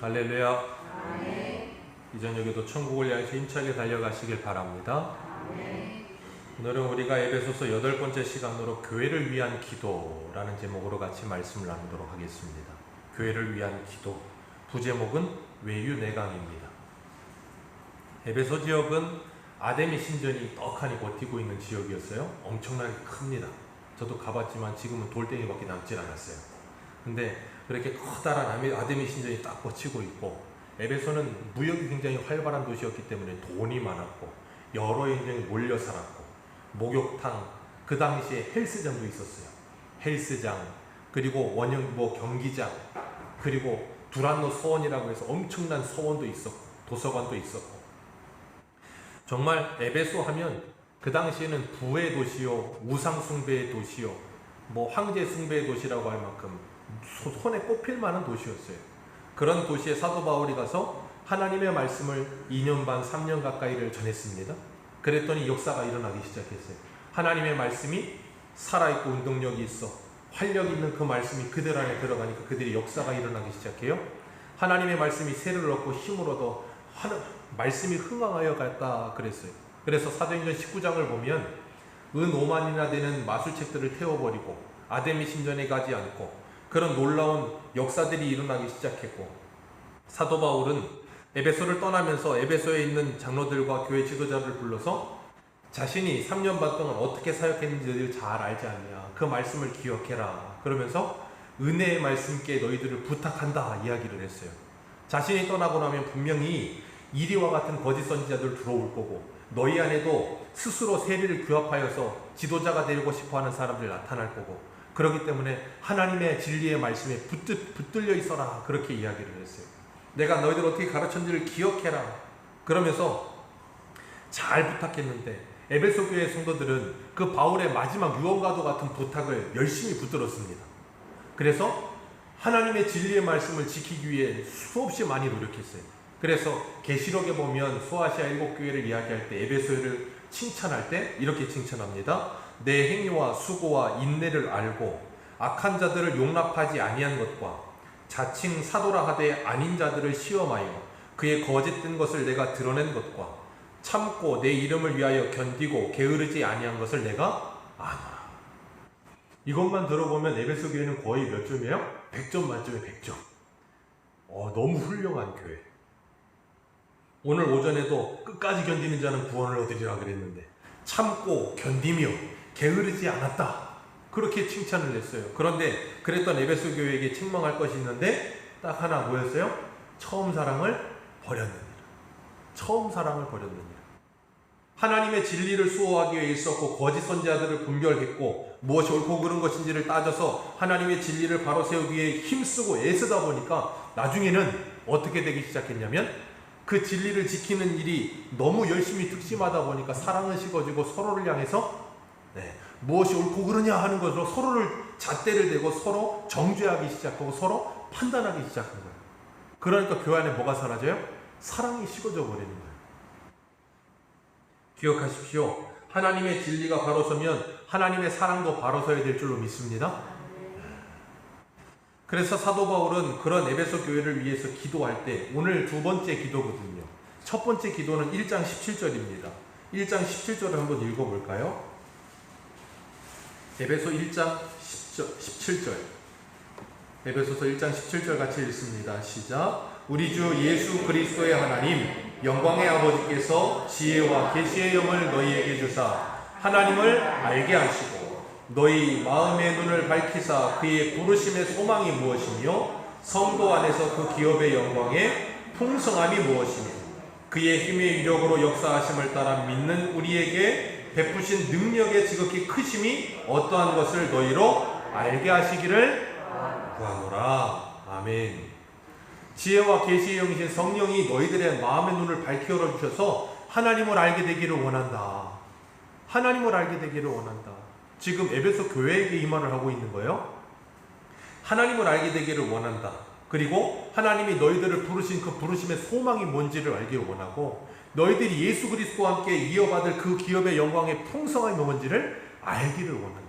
할렐루야. 아멘. 이 저녁에도 천국을 향해서 힘차게 달려가시길 바랍니다. 아멘. 오늘은 우리가 에베소서 8번째 시간으로 교회를 위한 기도라는 제목으로 같이 말씀을 나누도록 하겠습니다. 교회를 위한 기도, 부제목은 외유내강입니다. 에베소 지역은 아데미 신전이 떡하니 버티고 있는 지역이었어요. 엄청나게 큽니다. 저도 가봤지만 지금은 돌덩이밖에 남질 않았어요. 근데 그렇게 커다란 아데미 신전이 딱 버티고 있고, 에베소는 무역이 굉장히 활발한 도시였기 때문에 돈이 많았고 여러 인종이 몰려 살았고, 목욕탕, 그 당시에 헬스장도 있었어요. 헬스장, 그리고 경기장, 그리고 두란노 서원이라고 해서 엄청난 서원도 있었고 도서관도 있었고, 정말 에베소 하면 그 당시에는 부의 도시요, 우상 숭배의 도시요, 황제 숭배의 도시라고 할 만큼 손에 꼽힐 만한 도시였어요. 그런 도시에 사도 바울이 가서 하나님의 말씀을 2년 반, 3년 가까이를 전했습니다. 그랬더니 역사가 일어나기 시작했어요. 하나님의 말씀이 살아있고 운동력이 있어 활력 있는 그 말씀이 그들 안에 들어가니까 그들이 역사가 일어나기 시작해요. 하나님의 말씀이 세를 얻고 힘을 얻어 말씀이 흥왕하여 갔다 그랬어요. 그래서 사도행전 19장을 보면 은 5만이나 되는 마술책들을 태워버리고 아데미 신전에 가지 않고 그런 놀라운 역사들이 일어나기 시작했고, 사도 바울은 에베소를 떠나면서 에베소에 있는 장로들과 교회 지도자를 불러서 자신이 3년 반 동안 어떻게 사역했는지를 잘 알지 않냐, 그 말씀을 기억해라 그러면서 은혜의 말씀께 너희들을 부탁한다 이야기를 했어요. 자신이 떠나고 나면 분명히 이리와 같은 거짓 선지자들 들어올 거고, 너희 안에도 스스로 세리를 규합하여서 지도자가 되고 싶어하는 사람들 나타날 거고, 그렇기 때문에 하나님의 진리의 말씀에 붙들려 있어라 그렇게 이야기를 했어요. 내가 너희들 어떻게 가르쳤는지를 기억해라 그러면서 잘 부탁했는데, 에베소 교회 성도들은 그 바울의 마지막 유언과도 같은 부탁을 열심히 붙들었습니다. 그래서 하나님의 진리의 말씀을 지키기 위해 수없이 많이 노력했어요. 그래서 계시록에 보면 소아시아 7교회를 이야기할 때 에베소를 칭찬할 때 이렇게 칭찬합니다. 내 행위와 수고와 인내를 알고 악한 자들을 용납하지 아니한 것과 자칭 사도라 하되 아닌 자들을 시험하여 그의 거짓된 것을 내가 드러낸 것과 참고 내 이름을 위하여 견디고 게으르지 아니한 것을 내가 아노라. 이것만 들어보면 에베소 교회는 거의 몇 점이에요? 100점 만점에 100점. 너무 훌륭한 교회. 오늘 오전에도 끝까지 견디는 자는 구원을 얻으리라 그랬는데, 참고 견디며 게으르지 않았다 그렇게 칭찬을 했어요. 그런데 그랬던 에베소 교회에게 책망할 것이 있는데 딱 하나, 뭐였어요? 처음 사랑을 버렸느니라. 처음 사랑을 버렸느니라. 하나님의 진리를 수호하기 위해 있었고 거짓 선지자들을 분별했고 무엇이 옳고 그른 것인지를 따져서 하나님의 진리를 바로 세우기 위해 힘쓰고 애쓰다 보니까 나중에는 어떻게 되기 시작했냐면, 그 진리를 지키는 일이 너무 열심히 특심하다 보니까 사랑은 식어지고 서로를 향해서 무엇이 옳고 그르냐 하는 것으로 서로를 잣대를 대고 서로 정죄하기 시작하고 서로 판단하기 시작한 거예요. 그러니까 교회 안에 뭐가 사라져요? 사랑이 식어져 버리는 거예요. 기억하십시오. 하나님의 진리가 바로 서면 하나님의 사랑도 바로 서야 될 줄로 믿습니다. 그래서 사도 바울은 그런 에베소 교회를 위해서 기도할 때 오늘 두 번째 기도거든요. 첫 번째 기도는 1장 17절입니다. 1장 17절을 한번 읽어볼까요? 에베소 1장 17절. 에베소서 1장 17절 같이 읽습니다. 시작. 우리 주 예수 그리스도의 하나님 영광의 아버지께서 지혜와 계시의 영을 너희에게 주사 하나님을 알게 하시고 너희 마음의 눈을 밝히사 그의 부르심의 소망이 무엇이며 성도 안에서 그 기업의 영광의 풍성함이 무엇이며 그의 힘의 위력으로 역사하심을 따라 믿는 우리에게 베푸신 능력의 지극히 크심이 어떠한 것을 너희로 알게 하시기를 구하노라. 아멘. 지혜와 계시의 영이신 성령이 너희들의 마음의 눈을 밝혀 열어주셔서 하나님을 알게 되기를 원한다. 하나님을 알게 되기를 원한다. 지금 에베소 교회에게 이 말을 하고 있는 거예요. 하나님을 알게 되기를 원한다. 그리고 하나님이 너희들을 부르신 그 부르심의 소망이 뭔지를 알기를 원하고, 너희들이 예수 그리스도와 함께 이어받을 그 기업의 영광의 풍성함이 뭔지를 알기를 원한다.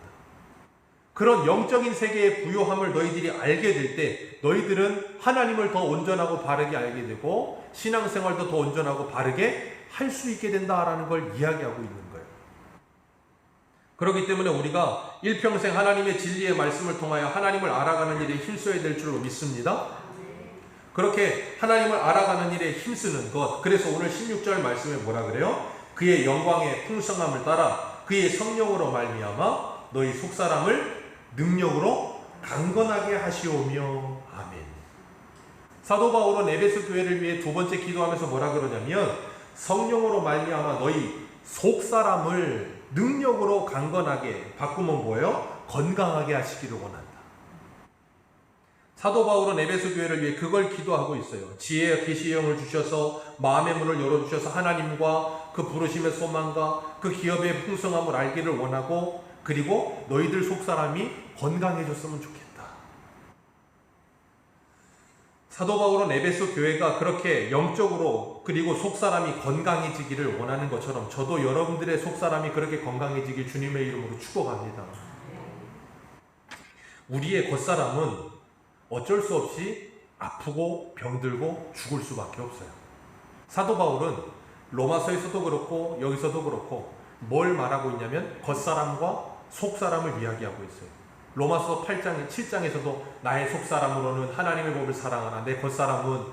그런 영적인 세계의 부요함을 너희들이 알게 될 때 너희들은 하나님을 더 온전하고 바르게 알게 되고 신앙생활도 더 온전하고 바르게 할 수 있게 된다라는 걸 이야기하고 있는 거예요. 그렇기 때문에 우리가 일평생 하나님의 진리의 말씀을 통하여 하나님을 알아가는 일에 힘써야 될 줄로 믿습니다. 그렇게 하나님을 알아가는 일에 힘쓰는 것, 그래서 오늘 16절 말씀에 뭐라 그래요? 그의 영광의 풍성함을 따라 그의 성령으로 말미암아 너희 속사람을 능력으로 강건하게 하시오며. 아멘. 사도 바울은 에베소 교회를 위해 두 번째 기도하면서 뭐라 그러냐면 성령으로 말미암아 너희 속사람을 능력으로 강건하게, 바꾸면 뭐예요? 건강하게 하시기를 원한다. 사도 바울은 에베소 교회를 위해 그걸 기도하고 있어요. 지혜와 계시의 영을 주셔서 마음의 문을 열어주셔서 하나님과 그 부르심의 소망과 그 기업의 풍성함을 알기를 원하고, 그리고 너희들 속사람이 건강해졌으면 좋겠다. 사도 바울은 에베소 교회가 그렇게 영적으로 그리고 속사람이 건강해지기를 원하는 것처럼 저도 여러분들의 속사람이 그렇게 건강해지길 주님의 이름으로 축복합니다. 우리의 겉사람은 어쩔 수 없이 아프고 병들고 죽을 수밖에 없어요. 사도 바울은 로마서에서도 그렇고 여기서도 그렇고 뭘 말하고 있냐면 겉사람과 속사람을 이야기하고 있어요. 로마서 8장, 7장에서도 나의 속사람으로는 하나님의 법을 사랑하나 내 겉사람은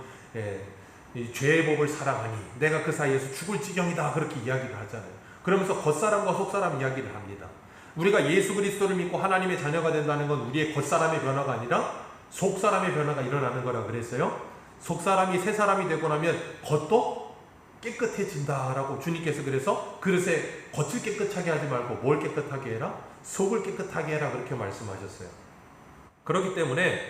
죄의 법을 사랑하니 내가 그 사이에서 죽을 지경이다, 그렇게 이야기를 하잖아요. 그러면서 겉사람과 속사람 이야기를 합니다. 우리가 예수 그리스도를 믿고 하나님의 자녀가 된다는 건 우리의 겉사람의 변화가 아니라 속사람의 변화가 일어나는 거라 그랬어요. 속사람이 새 사람이 되고 나면 겉도 깨끗해진다라고 주님께서 그래서 그릇에 겉을 깨끗하게 하지 말고 뭘 깨끗하게 해라? 속을 깨끗하게 해라, 그렇게 말씀하셨어요. 그렇기 때문에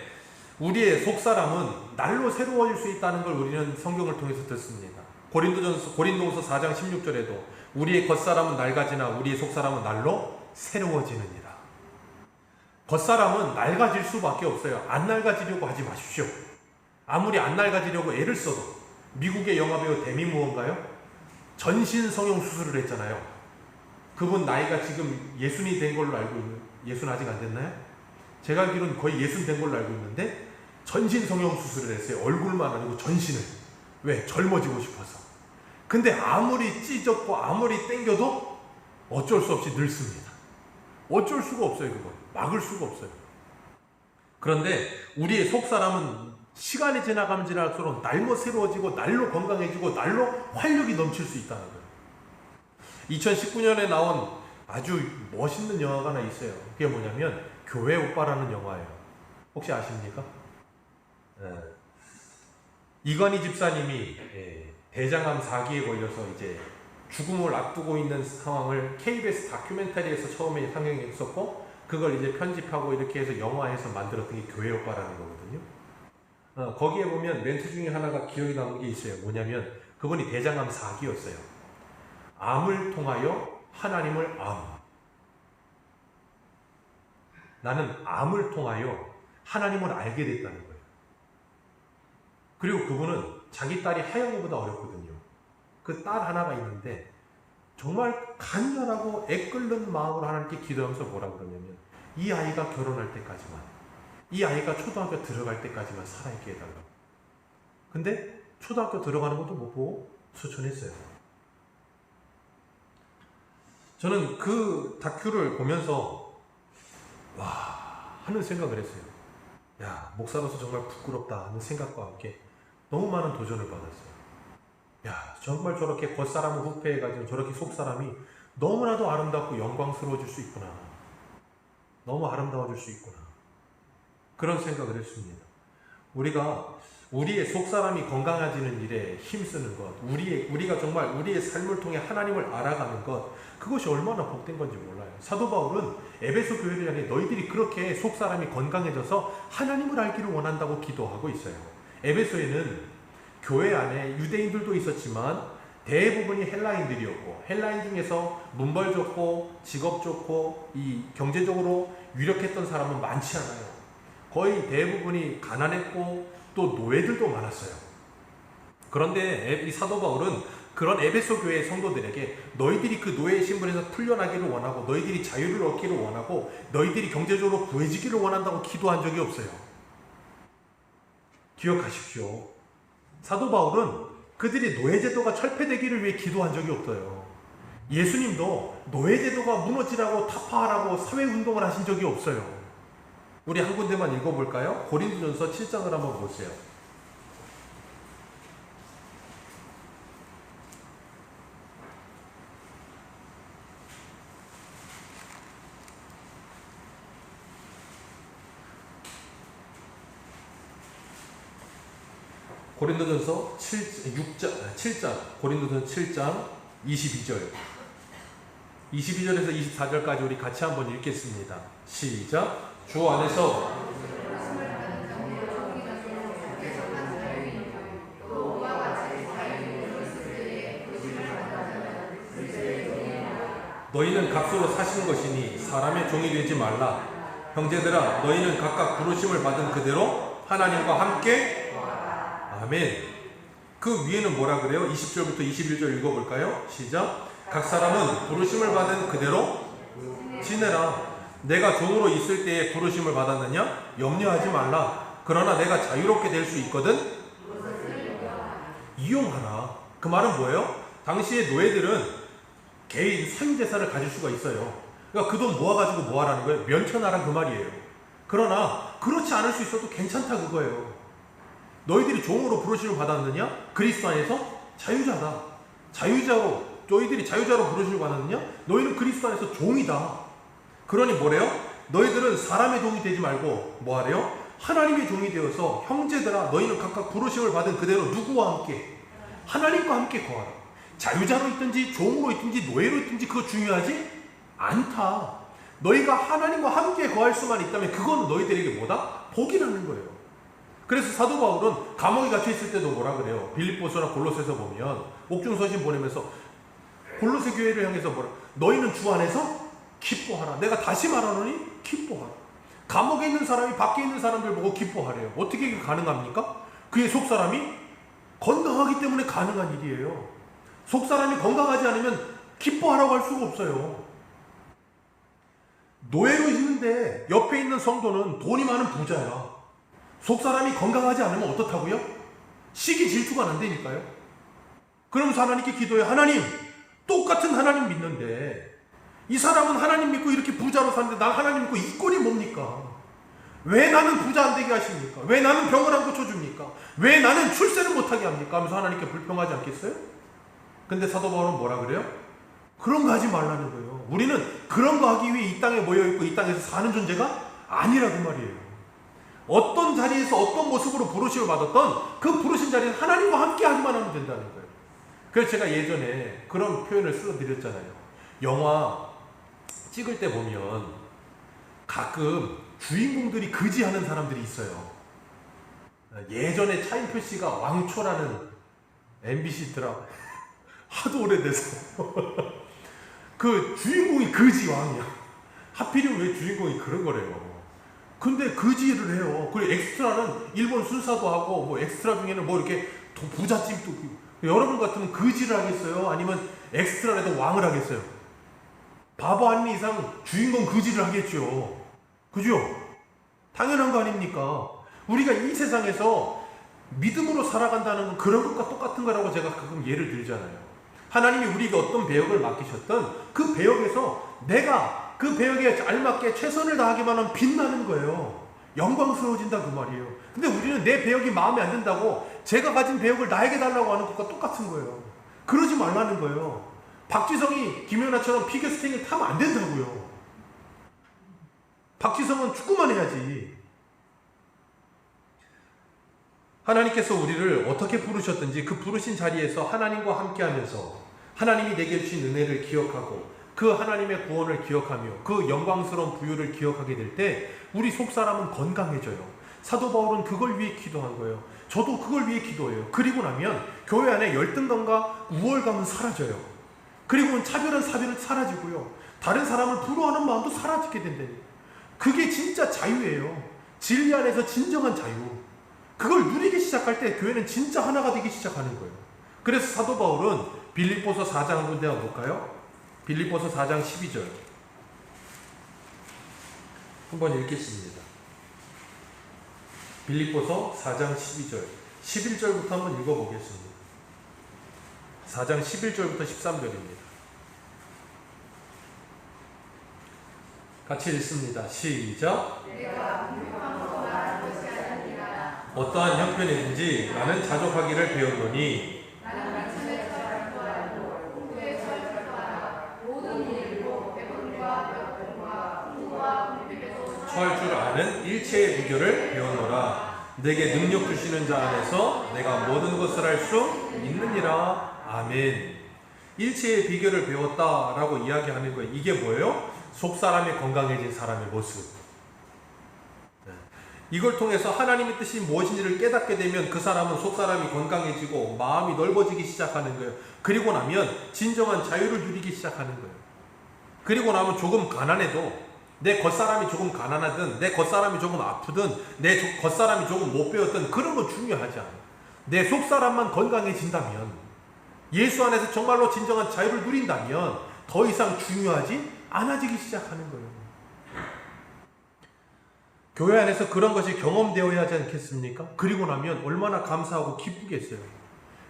우리의 속사람은 날로 새로워질 수 있다는 걸 우리는 성경을 통해서 듣습니다. 고린도후서 4장 16절에도 우리의 겉사람은 낡아지나 우리의 속사람은 날로 새로워지느니라. 겉사람은 낡아질 수밖에 없어요. 안 낡아지려고 하지 마십시오. 아무리 안 낡아지려고 애를 써도, 미국의 영화배우 데미 무어인가요? 전신 성형 수술을 했잖아요. 그분 나이가 지금 60이 된 걸로 알고 있는, 60 아직 안 됐나요? 제가 알기로는 거의 60 된 걸로 알고 있는데 전신 성형 수술을 했어요. 얼굴만 아니고 전신을. 왜? 젊어지고 싶어서. 근데 아무리 찢었고 아무리 땡겨도 어쩔 수 없이 늙습니다. 어쩔 수가 없어요. 그건 막을 수가 없어요. 그런데 우리의 속사람은 시간이 지나가면 지날수록 날로 새로워지고 날로 건강해지고 날로 활력이 넘칠 수 있다는 거예요. 2019년에 나온 아주 멋있는 영화가 하나 있어요. 그게 뭐냐면 교회 오빠라는 영화예요. 혹시 아십니까? 이건희 집사님이 대장암 4기에 걸려서 이제 죽음을 앞두고 있는 상황을 KBS 다큐멘터리에서 처음에 상영했었고, 그걸 이제 편집하고 이렇게 해서 영화에서 만들었던 게 교회 오빠라는 거거든요. 거기에 보면 멘트 중에 하나가 기억이 남는 게 있어요. 뭐냐면 그분이 대장암 4기였어요. 암을 통하여 하나님을 나는 암을 통하여 하나님을 알게 됐다는 거예요. 그리고 그분은 자기 딸이 하영이보다 어렸거든요. 그 딸 하나가 있는데 정말 간절하고 애끓는 마음으로 하나님께 기도하면서 뭐라 그러냐면 이 아이가 결혼할 때까지만, 이 아이가 초등학교 들어갈 때까지만 살아있게 해달라고. 근데 초등학교 들어가는 것도 못 보고 수천했어요. 저는 그 다큐를 보면서 와 하는 생각을 했어요. 야, 목사로서 정말 부끄럽다 하는 생각과 함께 너무 많은 도전을 받았어요. 야, 정말 저렇게 겉사람을 후패해가지고 저렇게 속사람이 너무나도 아름답고 영광스러워질 수 있구나. 너무 아름다워질 수 있구나. 그런 생각을 했습니다. 우리가 우리의 속사람이 건강해지는 일에 힘쓰는 것, 우리가 정말 우리의 삶을 통해 하나님을 알아가는 것, 그것이 얼마나 복된 건지 몰라요. 사도 바울은 에베소 교회를 향해 너희들이 그렇게 속사람이 건강해져서 하나님을 알기를 원한다고 기도하고 있어요. 에베소에는 교회 안에 유대인들도 있었지만 대부분이 헬라인들이었고, 헬라인 중에서 문벌 좋고 직업 좋고 이 경제적으로 유력했던 사람은 많지 않아요. 거의 대부분이 가난했고 또 노예들도 많았어요. 그런데 이 사도 바울은 그런 에베소 교회의 성도들에게 너희들이 그 노예의 신분에서 풀려나기를 원하고 너희들이 자유를 얻기를 원하고 너희들이 경제적으로 구해지기를 원한다고 기도한 적이 없어요. 기억하십시오. 사도 바울은 그들이 노예제도가 철폐되기를 위해 기도한 적이 없어요. 예수님도 노예제도가 무너지라고 타파하라고 사회운동을 하신 적이 없어요. 우리 한 군데만 읽어볼까요? 고린도전서 7장을 한번 보세요. 고린도전서 7장 고린도전서 7장 22절 22절에서 24절까지 우리 같이 한번 읽겠습니다. 시작. 주 안에서 너희는 값으로 사신 것이니 사람의 종이 되지 말라. 형제들아 너희는 각각 부르심을 받은 그대로 하나님과 함께 아멘. 그 위에는 뭐라 그래요? 20절부터 21절 읽어볼까요? 시작. 각 사람은 부르심을 받은 그대로 지내라. 내가 종으로 있을 때에 부르심을 받았느냐? 염려하지 말라. 그러나 내가 자유롭게 될 수 있거든? 이용하라. 그 말은 뭐예요? 당시의 노예들은 개인 사유재산을 가질 수가 있어요. 그러니까 그 돈 모아가지고 뭐하라는 거예요? 면천하라 그 말이에요. 그러나 그렇지 않을 수 있어도 괜찮다 그거예요. 너희들이 종으로 부르심을 받았느냐? 그리스도 안에서 자유자다. 자유자로 너희들이 자유자로 부르심을 받았느냐? 너희는 그리스도 안에서 종이다. 그러니 뭐래요? 너희들은 사람의 종이 되지 말고 뭐하래요? 하나님의 종이 되어서 형제들아 너희는 각각 부르심을 받은 그대로 누구와 함께? 하나님과 함께 거하라. 자유자로 있든지 종으로 있든지 노예로 있든지 그거 중요하지 않다. 너희가 하나님과 함께 거할 수만 있다면 그건 너희들에게 뭐다? 복이라는 거예요. 그래서 사도 바울은 감옥에 갇혀 있을 때도 뭐라 그래요? 빌립보서나 골로새서 보면 옥중서신 보내면서 골로새 교회를 향해서 뭐라? 너희는 주 안에서 기뻐하라. 내가 다시 말하노니 기뻐하라. 감옥에 있는 사람이 밖에 있는 사람들 보고 기뻐하래요. 어떻게 그게 가능합니까? 그의 속사람이 건강하기 때문에 가능한 일이에요. 속사람이 건강하지 않으면 기뻐하라고 할 수가 없어요. 노예로 있는데 옆에 있는 성도는 돈이 많은 부자야. 속사람이 건강하지 않으면 어떻다고요? 시기 질투가 안 되니까요. 그러면서 하나님께 기도해. 하나님, 똑같은 하나님 믿는데 이 사람은 하나님 믿고 이렇게 부자로 사는데 난 하나님 믿고 이 꼴이 뭡니까? 왜 나는 부자 안 되게 하십니까? 왜 나는 병을 안 고쳐줍니까? 왜 나는 출세를 못하게 합니까? 하면서 하나님께 불평하지 않겠어요? 근데 사도 바울은 뭐라 그래요? 그런 거 하지 말라는 거예요. 우리는 그런 거 하기 위해 이 땅에 모여있고 이 땅에서 사는 존재가 아니라 그 말이에요. 어떤 자리에서 어떤 모습으로 부르심을 받았던 그 부르신 자리는 하나님과 함께 하기만 하면 된다는 거예요. 그래서 제가 예전에 그런 표현을 써드렸잖아요. 영화 찍을 때 보면 가끔 주인공들이 거지하는 사람들이 있어요. 예전에 차인표 씨가 왕초라는 MBC 드라마 하도 오래돼서 그 주인공이 거지 왕이야. 하필이면 왜 주인공이 그런 거래요. 근데 거지를 해요. 그리고 엑스트라는 일본 순사도 하고 뭐 엑스트라 중에는 뭐 이렇게 부잣집도 여러분 같으면 거지를 하겠어요? 아니면 엑스트라라도 왕을 하겠어요? 바보 아닌 이상 주인공 거지를 하겠죠. 그죠? 당연한 거 아닙니까? 우리가 이 세상에서 믿음으로 살아간다는 건 그런 것과 똑같은 거라고 제가 가끔 예를 들잖아요. 하나님이 우리에게 어떤 배역을 맡기셨던 그 배역에서 내가 그 배역에 알맞게 최선을 다하기만 하면 빛나는 거예요. 영광스러워진다 그 말이에요. 근데 우리는 내 배역이 마음에 안 든다고 제가 가진 배역을 나에게 달라고 하는 것과 똑같은 거예요. 그러지 말라는 거예요. 박지성이 김연아처럼 피겨스케이팅을 타면 안 된다고요. 박지성은 축구만 해야지. 하나님께서 우리를 어떻게 부르셨든지 그 부르신 자리에서 하나님과 함께하면서 하나님이 내게 주신 은혜를 기억하고 그 하나님의 구원을 기억하며 그 영광스러운 부유를 기억하게 될 때 우리 속사람은 건강해져요. 사도 바울은 그걸 위해 기도한 거예요. 저도 그걸 위해 기도해요. 그리고 나면 교회 안에 열등감과 우월감은 사라져요. 그리고는 차별은 사라지고요. 다른 사람을 부러워하는 마음도 사라지게 된다니. 그게 진짜 자유예요. 진리 안에서 진정한 자유. 그걸 누리기 시작할 때 교회는 진짜 하나가 되기 시작하는 거예요. 그래서 사도 바울은 빌립보서 4장 한번 내가 볼까요? 빌립보서 4장 12절 한번 읽겠습니다. 빌립보서 4장 12절 11절부터 한번 읽어보겠습니다. 4장 11절부터 13절입니다. 같이 읽습니다. 시작. 어떠한 형편이든지 나는 자족하기를 배웠노니 처할 줄 아는 일체의 비결을 배웠노라. 내게 능력 주시는 자 안에서 내가 모든 것을 할 수 있느니라. 아멘. 일체의 비결을 배웠다라고 이야기하는 거예요. 이게 뭐예요? 속사람이 건강해진 사람의 모습. 이걸 통해서 하나님의 뜻이 무엇인지를 깨닫게 되면 그 사람은 속사람이 건강해지고 마음이 넓어지기 시작하는 거예요. 그리고 나면 진정한 자유를 누리기 시작하는 거예요. 그리고 나면 조금 가난해도 내 겉사람이 조금 가난하든 내 겉사람이 조금 아프든 내 겉사람이 조금 못 배웠든 그런 건 중요하지 않아요. 내 속사람만 건강해진다면, 예수 안에서 정말로 진정한 자유를 누린다면 더 이상 중요하지 않아지기 시작하는 거예요. 교회 안에서 그런 것이 경험되어야 하지 않겠습니까? 그리고 나면 얼마나 감사하고 기쁘겠어요.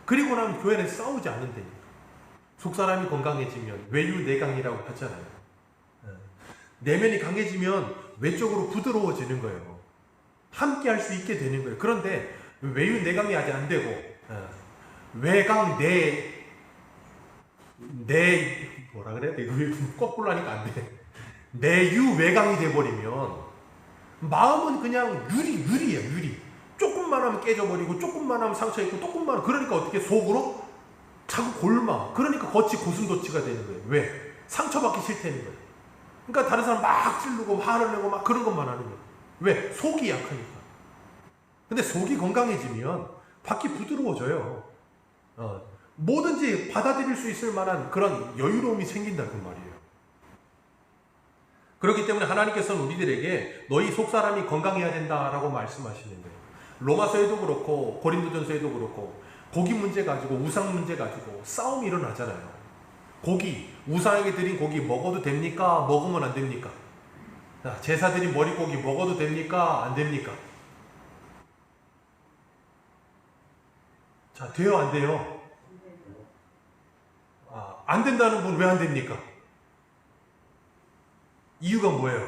그리고 나면 교회 안에서 싸우지 않는다니까. 속사람이 건강해지면 외유내강이라고 하잖아요. 내면이 강해지면 외적으로 부드러워지는 거예요. 함께 할 수 있게 되는 거예요. 그런데 외유내강이 아직 안 되고 외강 뭐라 그래야 돼? 거꾸로 하니까 안 돼. 내유외강이 돼버리면 마음은 그냥 유리예요. 유리. 조금만 하면 깨져버리고 조금만 하면 상처 있고 조금만 하면, 그러니까 어떻게 속으로 자꾸 골마. 그러니까 겉이 고슴도치가 되는 거예요. 왜? 상처받기 싫다는 거예요. 그러니까 다른 사람 막 찌르고 화를 내고 막 그런 것만 하는 거예요. 왜? 속이 약하니까. 근데 속이 건강해지면 밖이 부드러워져요. 뭐든지 받아들일 수 있을 만한 그런 여유로움이 생긴다는 말이에요. 그렇기 때문에 하나님께서는 우리들에게 너희 속사람이 건강해야 된다라고 말씀하시는 거예요. 로마서에도 그렇고 고린도전서에도 그렇고 고기 문제 가지고 우상 문제 가지고 싸움이 일어나잖아요. 고기, 우상에게 드린 고기 먹어도 됩니까? 먹으면 안 됩니까? 제사 드린 머릿고기 먹어도 됩니까? 안 됩니까? 자, 돼요? 안 돼요? 안 된다는 분 왜 안 됩니까? 이유가 뭐예요?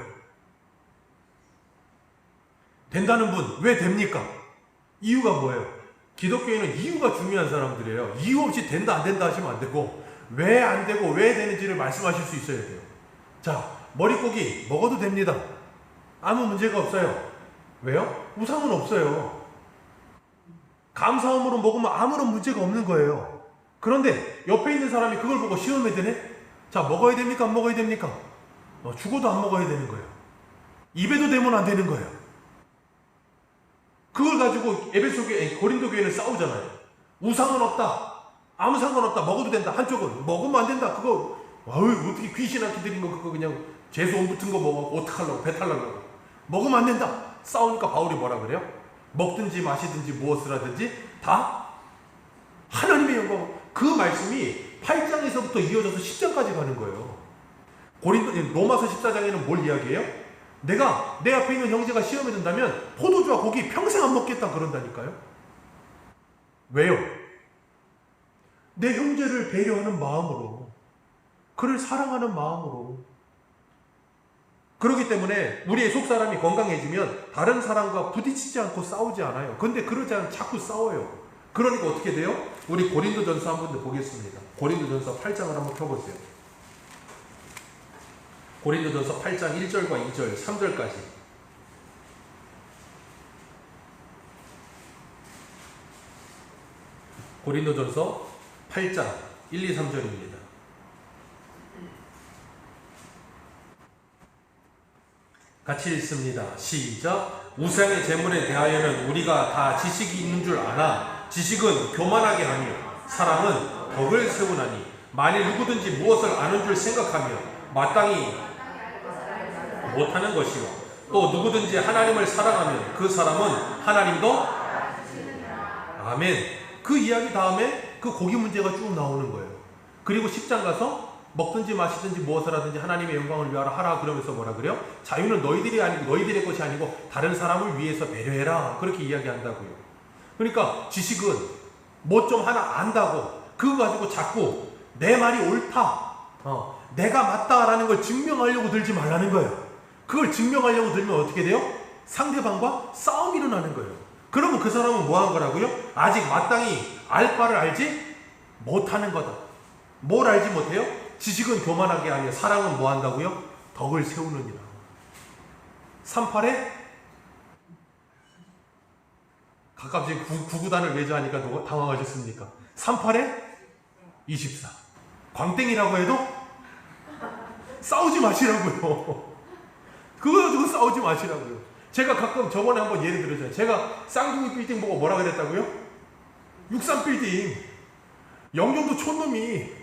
된다는 분 왜 됩니까? 이유가 뭐예요? 기독교인은 이유가 중요한 사람들이에요. 이유 없이 된다 안 된다 하시면 안 되고 왜 안 되고 왜 되는지를 말씀하실 수 있어야 돼요. 자, 머릿고기 먹어도 됩니다. 아무 문제가 없어요. 왜요? 우상은 없어요. 감사함으로 먹으면 아무런 문제가 없는 거예요. 그런데 옆에 있는 사람이 그걸 보고 시험에 드네? 자, 먹어야 됩니까? 안 먹어야 됩니까? 죽어도 안 먹어야 되는 거예요. 입에도 대면 안 되는 거예요. 그걸 가지고 고린도 교회는 싸우잖아요. 우상은 없다. 아무 상관없다. 먹어도 된다. 한쪽은 먹으면 안 된다. 그거 어떻게 귀신 한테 드린 거 그거 그냥 재수 온 붙은 거 먹어. 어떡하려고 배 탈라고. 먹으면 안 된다. 싸우니까 바울이 뭐라 그래요? 먹든지 마시든지 무엇을 하든지 다 하나님의 영광. 그 말씀이 8장에서부터 이어져서 10장까지 가는 거예요. 로마서 14장에는 뭘 이야기해요? 내가 내 앞에 있는 형제가 시험에 든다면 포도주와 고기 평생 안 먹겠다 그런다니까요. 왜요? 내 형제를 배려하는 마음으로, 그를 사랑하는 마음으로. 그렇기 때문에 우리의 속사람이 건강해지면 다른 사람과 부딪히지 않고 싸우지 않아요. 근데 그러지 않으면 자꾸 싸워요. 그러니까 어떻게 돼요? 우리 고린도전서 한번 더 보겠습니다. 고린도전서 8장을 한번 펴보세요. 고린도전서 8장 1절과 2절, 3절까지. 고린도전서 8장 1, 2, 3절입니다. 같이 읽습니다. 시작. 우상의 제물에 대하여는 우리가 다 지식이 있는 줄 아나 지식은 교만하게 하며 사람은 덕을 세우나니 만일 누구든지 무엇을 아는 줄 생각하며 마땅히 못하는 것이요 또 누구든지 하나님을 사랑하면 그 사람은 하나님도 아멘. 그 이야기 다음에 그 고기 문제가 쭉 나오는 거예요. 그리고 10장 가서 먹든지 마시든지 무엇을 하든지 하나님의 영광을 위하여 하라 그러면서 뭐라 그래요? 자유는 너희들이 아니고 너희들의 것이 아니고 다른 사람을 위해서 배려해라 그렇게 이야기한다고요. 그러니까 지식은 뭐 좀 하나 안다고 그거 가지고 자꾸 내 말이 옳다, 내가 맞다라는 걸 증명하려고 들지 말라는 거예요. 그걸 증명하려고 들면 어떻게 돼요? 상대방과 싸움이 일어나는 거예요. 그러면 그 사람은 뭐 한 거라고요? 아직 마땅히 알 바를 알지 못하는 거다. 뭘 알지 못해요? 지식은 교만하게 하며 사랑은 뭐 한다고요? 덕을 세우느니라. 38에 가깝게 구구단을 외자하니까 당황하셨습니까? 38에 24. 광땡이라고 해도 싸우지 마시라고요. 그거 가지고 싸우지 마시라고요. 제가 가끔 저번에 한번 예를 들었잖아요. 제가 쌍둥이 빌딩 보고 뭐라 그랬다고요? 63 빌딩. 영종도 촌놈이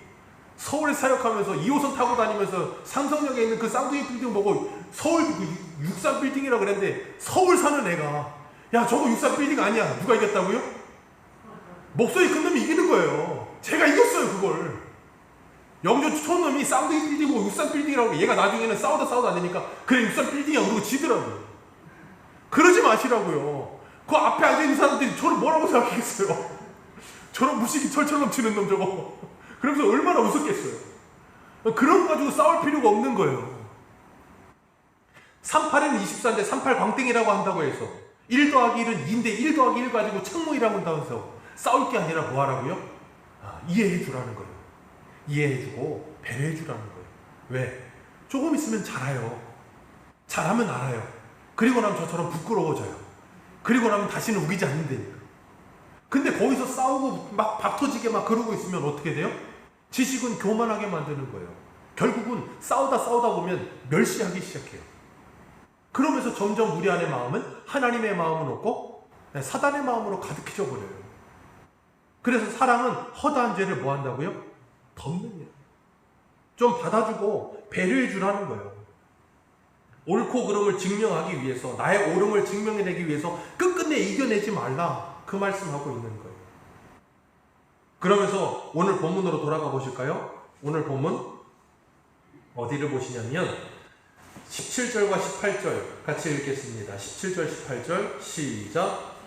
서울에 사역하면서 2호선 타고 다니면서 삼성역에 있는 그 쌍둥이 빌딩 보고 서울 63 빌딩이라고 그랬는데 서울 사는 애가 야 저거 63 빌딩 아니야. 누가 이겼다고요? 목소리 큰 놈이 이기는 거예요. 제가 이겼어요 그걸. 영종 촌놈이 쌍둥이 빌딩 보고 63 빌딩이라고 얘가 나중에는 싸우다 안 되니까 그래 63 빌딩이야 그러고 지더라고요. 그러지 마시라고요. 그 앞에 앉아있는 사람들이 저를 뭐라고 생각했어요? 저런 무식이 철철 넘치는 놈 저거. 그러면서 얼마나 웃었겠어요. 그런 거 가지고 싸울 필요가 없는 거예요. 38에는 24인데 38 광땡이라고 한다고 해서 1 더하기 1은 2인데 1 더하기 1 가지고 책무이라고 한다면서 싸울 게 아니라 뭐 하라고요? 이해해 주라는 거예요. 이해해 주고 배려해 주라는 거예요. 왜? 조금 있으면 잘해요. 잘하면 알아요. 그리고 나면 저처럼 부끄러워져요. 그리고 나면 다시는 우기지 않는다니까. 근데 거기서 싸우고 막 박 터지게 막 그러고 있으면 어떻게 돼요? 지식은 교만하게 만드는 거예요. 결국은 싸우다 보면 멸시하기 시작해요. 그러면서 점점 우리 안의 마음은 하나님의 마음은 없고 사단의 마음으로 가득해져 버려요. 그래서 사랑은 허다한 죄를 뭐 한다고요? 덮는 일. 좀 받아주고 배려해 주라는 거예요. 옳고 그름을 증명하기 위해서 나의 옳음을 증명해내기 위해서 끝끝내 이겨내지 말라 그 말씀하고 있는 거예요. 그러면서 오늘 본문으로 돌아가 보실까요? 오늘 본문 어디를 보시냐면 17절과 18절 같이 읽겠습니다. 17절 18절 시작.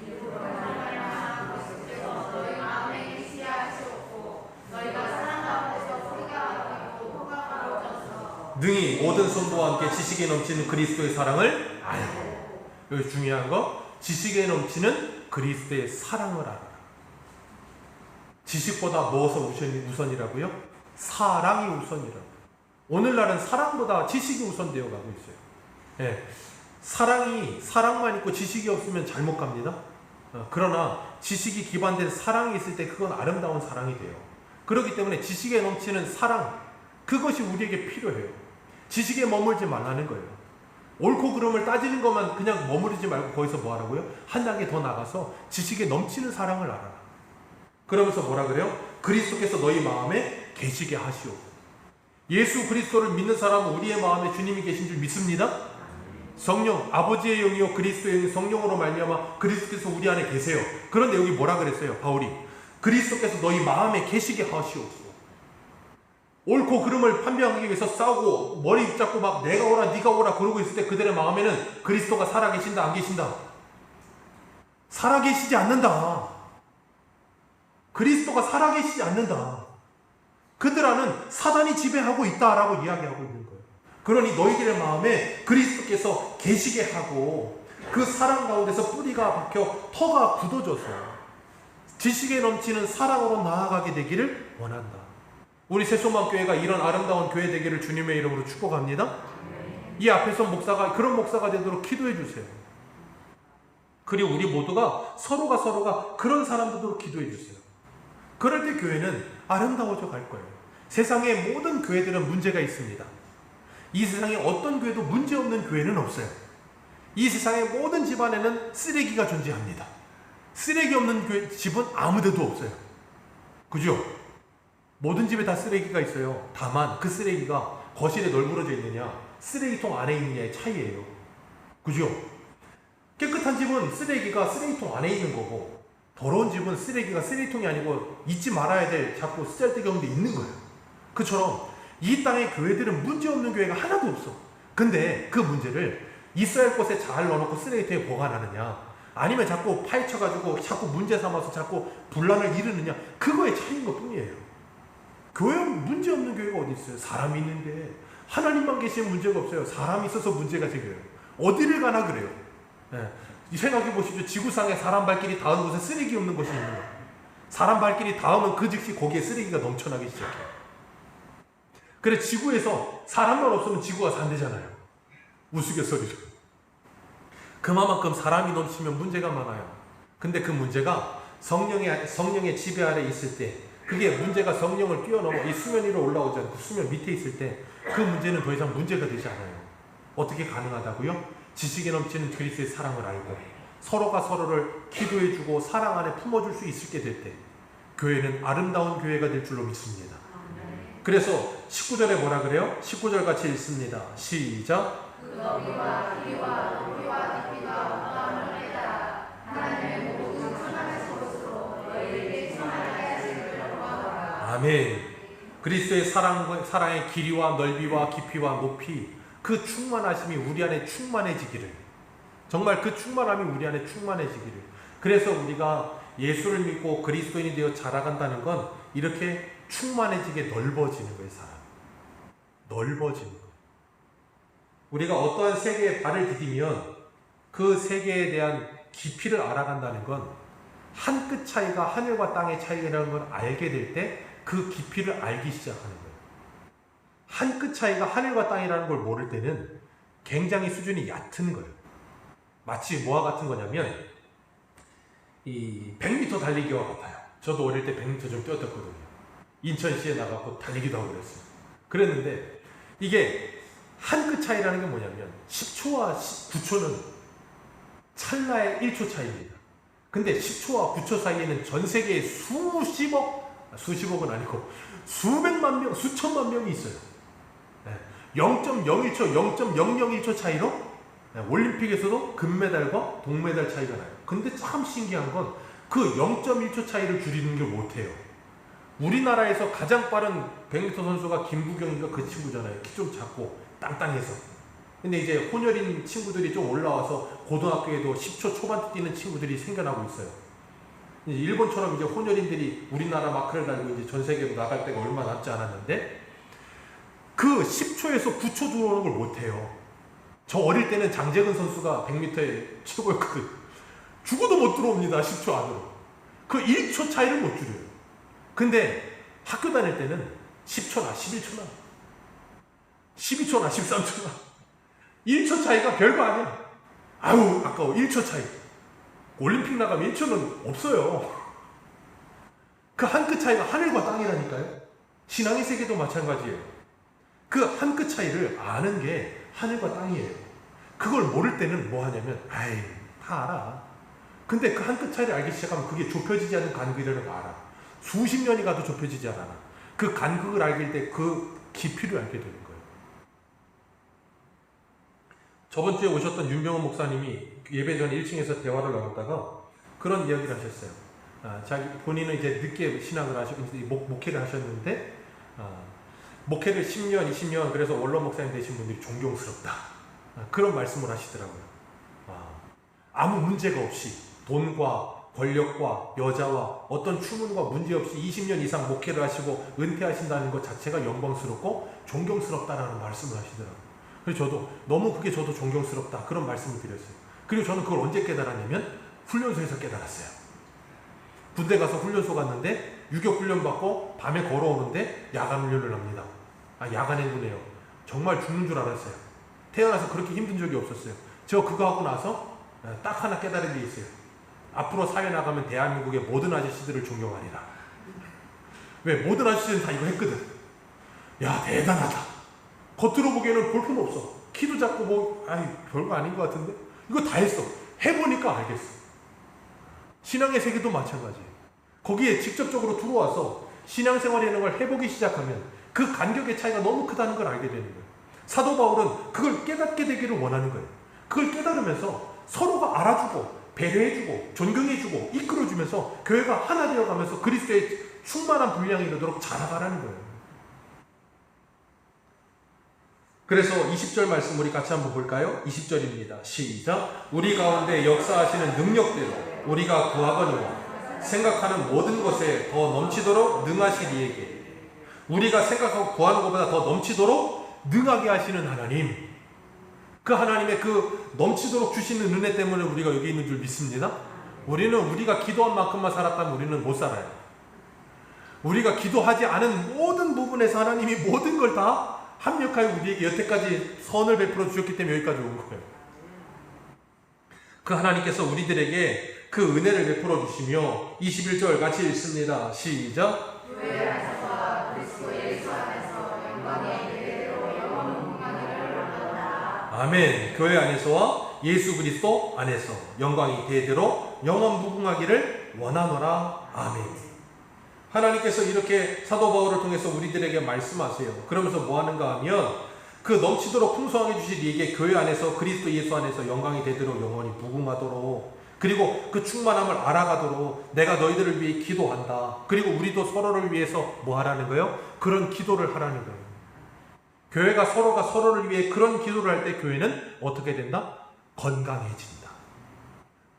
능히 모든 선도와 함께 지식에 넘치는 그리스도의 사랑을 알고. 여기 중요한 거 지식에 넘치는 그리스도의 사랑을 알아라. 지식보다 무엇이 우선이라고요? 사랑이 우선이라고. 오늘날은 사랑보다 지식이 우선되어 가고 있어요. 네. 사랑만 있고 지식이 없으면 잘못 갑니다. 그러나 지식이 기반된 사랑이 있을 때 그건 아름다운 사랑이 돼요. 그렇기 때문에 지식에 넘치는 사랑, 그것이 우리에게 필요해요. 지식에 머물지 말라는 거예요. 옳고 그름을 따지는 것만 그냥 머무르지 말고 거기서 뭐 하라고요? 한 단계 더 나가서 지식에 넘치는 사랑을 알아라. 그러면서 뭐라 그래요? 그리스도께서 너희 마음에 계시게 하시오. 예수 그리스도를 믿는 사람은 우리의 마음에 주님이 계신 줄 믿습니다. 성령, 아버지의 영이요 그리스도의 영, 성령으로 말미암아 그리스도께서 우리 안에 계세요. 그런데 여기 뭐라 그랬어요? 바울이 그리스도께서 너희 마음에 계시게 하시옵소서. 옳고 그름을 판명하기 위해서 싸우고 머리 잡고 막 내가 오라 네가 오라 그러고 있을 때 그들의 마음에는 그리스도가 살아계신다 안 계신다? 살아계시지 않는다. 그리스도가 살아계시지 않는다. 그들 안은 사단이 지배하고 있다라고 이야기하고 있는 거예요. 그러니 너희들의 마음에 그리스도께서 계시게 하고 그 사랑 가운데서 뿌리가 박혀 터가 굳어져서 지식에 넘치는 사랑으로 나아가게 되기를 원한다. 우리 새소망교회가 이런 아름다운 교회 되기를 주님의 이름으로 축복합니다. 이 앞에서 목사가 그런 목사가 되도록 기도해 주세요. 그리고 우리 모두가 서로가 그런 사람 되도록 기도해 주세요. 그럴 때 교회는 아름다워져 갈 거예요. 세상의 모든 교회들은 문제가 있습니다. 이 세상에 어떤 교회도 문제없는 교회는 없어요. 이 세상의 모든 집안에는 쓰레기가 존재합니다. 쓰레기 없는 집은 아무 데도 없어요. 그죠? 모든 집에 다 쓰레기가 있어요. 다만 그 쓰레기가 거실에 널브러져 있느냐 쓰레기통 안에 있느냐의 차이예요. 그죠? 깨끗한 집은 쓰레기가 쓰레기통 안에 있는 거고 더러운 집은 쓰레기가 쓰레기통이 아니고 잊지 말아야 될 자꾸 쓰잘데기 없는 데 있는 거예요. 그처럼 이 땅의 교회들은 문제없는 교회가 하나도 없어. 근데 그 문제를 있어야 할 곳에 잘 넣어놓고 쓰레기통에 보관하느냐, 아니면 자꾸 파헤쳐가지고 자꾸 문제 삼아서 자꾸 분란을 이루느냐, 그거의 차이인 것 뿐이에요. 교회는 문제없는 교회가 어디 있어요? 사람이 있는데. 하나님만 계시면 문제가 없어요. 사람이 있어서 문제가 생겨요. 어디를 가나 그래요. 생각해 보십시오. 지구상에 사람 발길이 닿은 곳에 쓰레기 없는 곳이 있는 거예요. 사람 발길이 닿으면 그 즉시 거기에 쓰레기가 넘쳐나기 시작해요. 그래, 지구에서 사람만 없으면 지구가 산대잖아요. 우스갯소리로. 그만큼 사람이 넘치면 문제가 많아요. 근데 그 문제가 성령의 지배 아래 있을 때, 그게 문제가 성령을 뛰어넘어 이 수면 위로 올라오지 않고 수면 밑에 있을 때 그 문제는 더 이상 문제가 되지 않아요. 어떻게 가능하다고요? 지식에 넘치는 그리스도의 사랑을 알고 서로가 서로를 기도해주고 사랑 안에 품어줄 수 있게 될 때 교회는 아름다운 교회가 될 줄로 믿습니다. 그래서 19절에 뭐라 그래요? 19절 같이 읽습니다. 시작. 그 너비와 길이와 높이와 깊이가 어떠함을 깨달아 하나님의 모든 천하신 것으로 너희에게 충만하게 하시기를 원하노라. 아멘. 그리스도의 사랑의 길이와 넓이와 깊이와 높이, 그 충만하심이 우리 안에 충만해지기를, 정말 그 충만함이 우리 안에 충만해지기를. 그래서 우리가 예수를 믿고 그리스도인이 되어 자라간다는 건 이렇게 충만해지게 넓어지는 거예요. 사람 넓어지는 거예요. 우리가 어떠한 세계에 발을 디디면 그 세계에 대한 깊이를 알아간다는 건 한 끗 차이가 하늘과 땅의 차이라는 걸 알게 될 때 그 깊이를 알기 시작하는 거예요. 한 끗 차이가 하늘과 땅이라는 걸 모를 때는 굉장히 수준이 얕은 거예요. 마치 뭐와 같은 거냐면 이 100m 달리기와 같아요. 저도 어릴 때 100m 좀 뛰었거든요. 인천시에 나가고 달리기도 하고 그랬어요. 그랬는데 이게 한 끗 차이라는 게 뭐냐면 10초와 9초는 찰나의 1초 차이입니다. 근데 10초와 9초 사이에는 전 세계에 수십억은 아니고 수백만 명, 수천만 명이 있어요. 0.01초, 0.001초 차이로 올림픽에서도 금메달과 동메달 차이가 나요. 근데 참 신기한 건 그 0.1초 차이를 줄이는 게 못해요. 우리나라에서 가장 빠른 100m 선수가 김부경이가 그 친구잖아요. 키 좀 작고 땅땅해서. 근데 이제 혼혈인 친구들이 좀 올라와서 고등학교에도 10초 초반 뛰는 친구들이 생겨나고 있어요. 이제 일본처럼 이제 혼혈인들이 우리나라 마크를 달고 이제 전 세계로 나갈 때가 얼마 남지 않았는데 그 10초에서 9초 들어오는 걸 못해요. 저 어릴 때는 장재근 선수가 100m에 최고였거든요. 죽어도 못 들어옵니다. 10초 안으로. 그 1초 차이를 못 줄여요. 근데 학교 다닐 때는 10초나 11초나 12초나 13초나 1초 차이가 별거 아니야. 아유 아까워. 1초 차이. 올림픽 나가면 1초는 없어요. 그 한 끗 차이가 하늘과 땅이라니까요. 신앙의 세계도 마찬가지예요. 그 한 끗 차이를 아는 게 하늘과 땅이에요. 그걸 모를 때는 뭐 하냐면 아이 다 알아. 근데 그 한 끗 차이를 알기 시작하면 그게 좁혀지지 않는 간극이라는 거 알아. 수십 년이 가도 좁혀지지 않아. 그 간극을 알게 될 때 그 깊이를 알게 되는 거예요. 저번 주에 오셨던 윤병헌 목사님이 예배 전 1층에서 대화를 나눴다가 그런 이야기를 하셨어요. 본인은 이제 늦게 신앙을 하시고 목회를 하셨는데 목회를 10년, 20년 그래서 원로 목사님 되신 분들이 존경스럽다. 그런 말씀을 하시더라고요. 아무 문제가 없이 돈과 권력과 여자와 어떤 추문과 문제 없이 20년 이상 목회를 하시고 은퇴하신다는 것 자체가 영광스럽고 존경스럽다라는 말씀을 하시더라고요. 그래서 저도 너무 그게 저도 존경스럽다 그런 말씀을 드렸어요. 그리고 저는 그걸 언제 깨달았냐면 훈련소에서 깨달았어요. 군대 가서 훈련소 갔는데 유격 훈련 받고 밤에 걸어오는데 야간 훈련을 합니다. 야간에 군해요. 정말 죽는 줄 알았어요. 태어나서 그렇게 힘든 적이 없었어요. 저 그거 하고 나서 딱 하나 깨달은 게 있어요. 앞으로 사회 나가면 대한민국의 모든 아저씨들을 존경하리라. 왜? 모든 아저씨들은 다 이거 했거든. 야 대단하다. 겉으로 보기에는 볼품없어. 키도 작고 별거 아닌 것 같은데 이거 다 했어. 해보니까 알겠어. 신앙의 세계도 마찬가지예요. 거기에 직접적으로 들어와서 신앙생활이라는 걸 해보기 시작하면 그 간격의 차이가 너무 크다는 걸 알게 되는 거예요. 사도 바울은 그걸 깨닫게 되기를 원하는 거예요. 그걸 깨달으면서 서로가 알아주고 배려해주고 존경해주고 이끌어주면서 교회가 하나 되어가면서 그리스도의 충만한 분량이 이르도록 자라가라는 거예요. 그래서 20절 말씀 우리 같이 한번 볼까요? 20절입니다. 시작. 우리 가운데 역사하시는 능력대로 우리가 구하거니와 생각하는 모든 것에 더 넘치도록 능하시리에게. 우리가 생각하고 구하는 것보다 더 넘치도록 능하게 하시는 하나님, 그 하나님의 그 넘치도록 주시는 은혜 때문에 우리가 여기 있는 줄 믿습니다. 우리가 기도한 만큼만 살았다면 우리는 못 살아요. 우리가 기도하지 않은 모든 부분에서 하나님이 모든 걸 다 합력하여 우리에게 여태까지 선을 베풀어 주셨기 때문에 여기까지 온 거예요. 그 하나님께서 우리들에게 그 은혜를 베풀어 주시며 21절 같이 읽습니다. 시작. 교회 안에서와 그리스도 예수 안에서 영광이 대대로 영원 무궁하기를 원하노라. 아멘. 교회 안에서와 예수 그리스도 안에서 영광이 대대로 영원 무궁하기를 원하노라. 아멘. 하나님께서 이렇게 사도 바울을 통해서 우리들에게 말씀하세요. 그러면서 뭐 하는가 하면 그 넘치도록 풍성하게 주실 이에게 교회 안에서 그리스도 예수 안에서 영광이 되도록 영원히 무궁하도록, 그리고 그 충만함을 알아가도록 내가 너희들을 위해 기도한다. 그리고 우리도 서로를 위해서 뭐 하라는 거예요? 그런 기도를 하라는 거예요. 교회가 서로가 서로를 위해 그런 기도를 할 때 교회는 어떻게 된다? 건강해진다.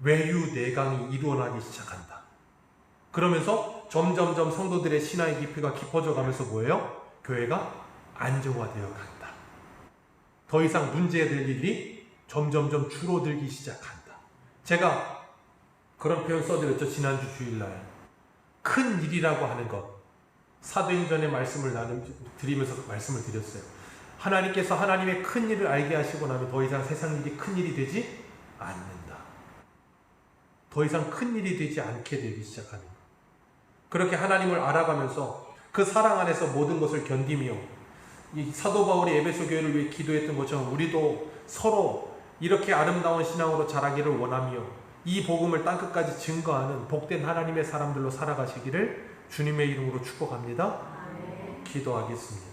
외유내강이 일어나기 시작한다. 그러면서 점점점 성도들의 신앙의 깊이가 깊어져 가면서 뭐예요? 교회가 안정화되어 간다. 더 이상 문제될 일이 점점점 줄어들기 시작한다. 제가 그런 표현 써드렸죠. 지난주 주일날 큰 일이라고 하는 것, 사도행전의 말씀을 드리면서 말씀을 드렸어요. 하나님께서 하나님의 큰 일을 알게 하시고 나면 더 이상 세상 일이 큰 일이 되지 않는다. 더 이상 큰 일이 되지 않게 되기 시작하는 거예요. 그렇게 하나님을 알아가면서 그 사랑 안에서 모든 것을 견디며, 이 사도 바울이 에베소 교회를 위해 기도했던 것처럼 우리도 서로 이렇게 아름다운 신앙으로 자라기를 원하며 이 복음을 땅끝까지 증거하는 복된 하나님의 사람들로 살아가시기를 주님의 이름으로 축복합니다. 기도하겠습니다.